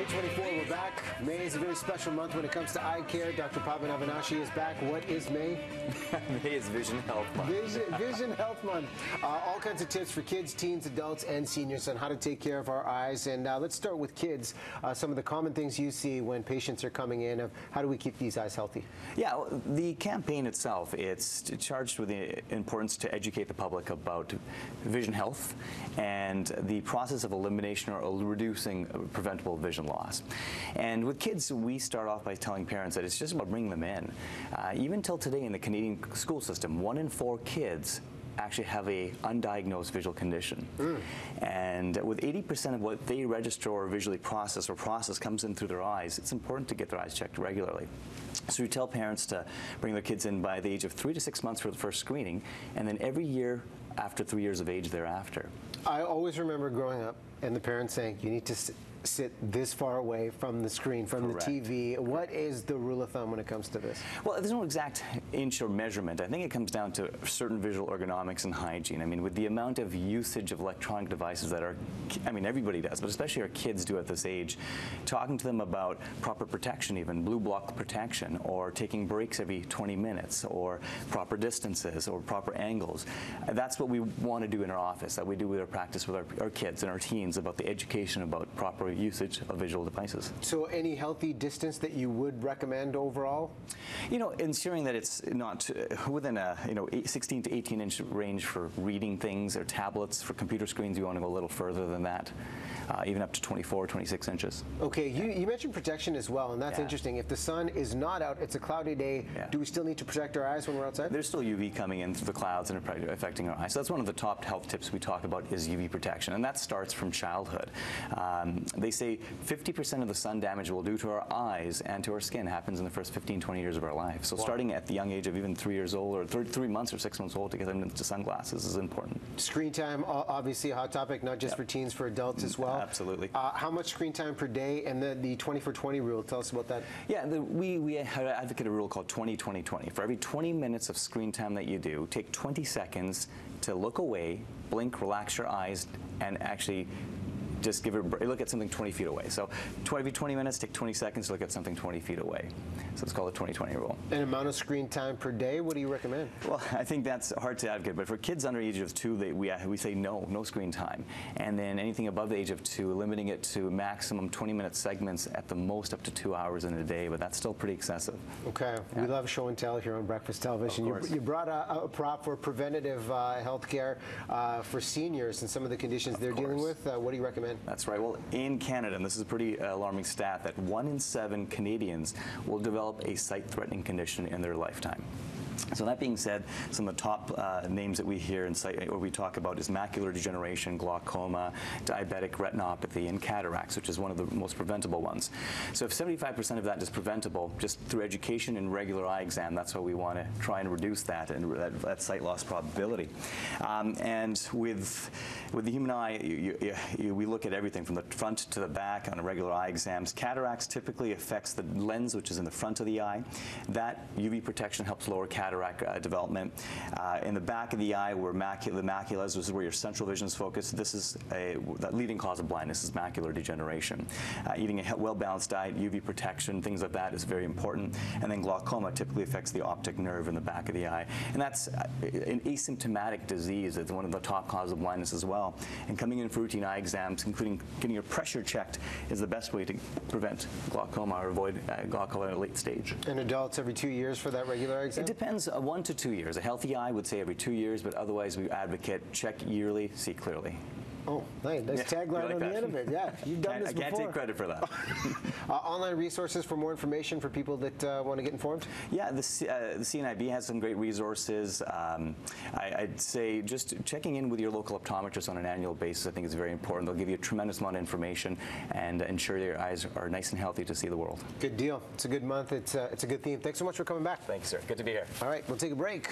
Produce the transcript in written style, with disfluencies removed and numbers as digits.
2024, we're back. May is a very special month when it comes to eye care. Dr. Pavan Avinashi is back. What is May? May is Vision Health Month. Vision Health Month. All kinds of tips for kids, teens, adults, and seniors on how to take care of our eyes. And let's start with kids. Some of the common things you see when patients are coming in of how do we keep these eyes healthy? Yeah, the campaign itself, it's charged with the importance to educate the public about vision health and the process of elimination or reducing preventable vision loss. And with kids, we start off by telling parents that it's just about bringing them in. Even till today in the Canadian school system, 1 in 4 kids actually have a undiagnosed visual condition. And with 80% of what they register or visually process comes in through their eyes, it's important to get their eyes checked regularly. So we tell parents to bring their kids in by the age of 3 to 6 months for the first screening, and then every year after 3 years of age thereafter. I always remember growing up and the parents saying, you need to sit this far away from the screen, from Correct. the TV. What is the rule of thumb when it comes to this? Well, there's no exact inch or measurement. I think it comes down to certain visual ergonomics and hygiene. I mean, with the amount of usage of electronic devices that everybody does, but especially our kids do at this age, talking to them about proper protection, even blue block protection, or taking breaks every 20 minutes, or proper distances, or proper angles. That's what we want to do in our office, that we do with our practice with our kids and our teens about the education about proper usage of visual devices. So any healthy distance that you would recommend overall? You know, ensuring that it's not within a 16 to 18 inch range for reading things or tablets. For computer screens, you want to go a little further than that, even up to 24, 26 inches. Okay, you mentioned protection as well, and that's interesting. If the sun is not out, it's a cloudy day, do we still need to protect our eyes when we're outside? There's still UV coming in through the clouds and affecting our eyes. So that's one of the top health tips we talk about is UV protection, and that starts from childhood. They say 50% of the sun damage we'll do to our eyes and to our skin happens in the first 15, 20 years of our life. So starting at the young age of even 3 years old or 3 months or 6 months old to get them into sunglasses is important. Screen time, obviously a hot topic, not just for teens, for adults as well. Absolutely. How much screen time per day, and the 20-for-20 rule, tell us about that. Yeah, we advocate a rule called 20-20-20. For every 20 minutes of screen time that you do, take 20 seconds to look away, blink, relax your eyes, and actually just look at something 20 feet away. So every 20 minutes, take 20 seconds to look at something 20 feet away. So it's called the 20-20 rule. An amount of screen time per day, what do you recommend? Well, I think that's hard to advocate, but for kids under the age of 2, we say no screen time. And then anything above the age of 2, limiting it to maximum 20-minute segments at the most up to 2 hours in a day, but that's still pretty excessive. Okay, we love show and tell here on Breakfast Television. You brought a prop for preventative health care for seniors and some of the conditions they're dealing with. What do you recommend? That's right. Well, in Canada, and this is a pretty alarming stat, that 1 in 7 Canadians will develop a sight-threatening condition in their lifetime. So that being said, some of the top names that we hear and we talk about is macular degeneration, glaucoma, diabetic retinopathy, and cataracts, which is one of the most preventable ones. So if 75% of that is preventable, just through education and regular eye exam, that's why we want to try and reduce that and that sight loss probability. And with the human eye, we look at everything from the front to the back on regular eye exams. Cataracts typically affects the lens, which is in the front of the eye. That UV protection helps lower cataract development. In the back of the eye, where the macula is, this is where your central vision is focused. This is that leading cause of blindness is macular degeneration. Eating a well-balanced diet, UV protection, things like that is very important. And then glaucoma typically affects the optic nerve in the back of the eye. And that's an asymptomatic disease. It's one of the top causes of blindness as well. And coming in for routine eye exams, including getting your pressure checked, is the best way to prevent glaucoma or avoid glaucoma at a late stage. And adults every 2 years for that regular eye exam? It depends, 1 to 2 years. A healthy eye would say every 2 years, but otherwise we advocate check yearly, see clearly. Oh, nice tagline on the end of it. Yeah, you've done this before. I can't take credit for that. Online resources for more information for people that want to get informed? Yeah, the CNIB has some great resources. I'd say just checking in with your local optometrist on an annual basis, I think is very important. They'll give you a tremendous amount of information and ensure that your eyes are nice and healthy to see the world. Good deal. It's a good month. It's a good theme. Thanks so much for coming back. Thanks, sir. Good to be here. All right, we'll take a break.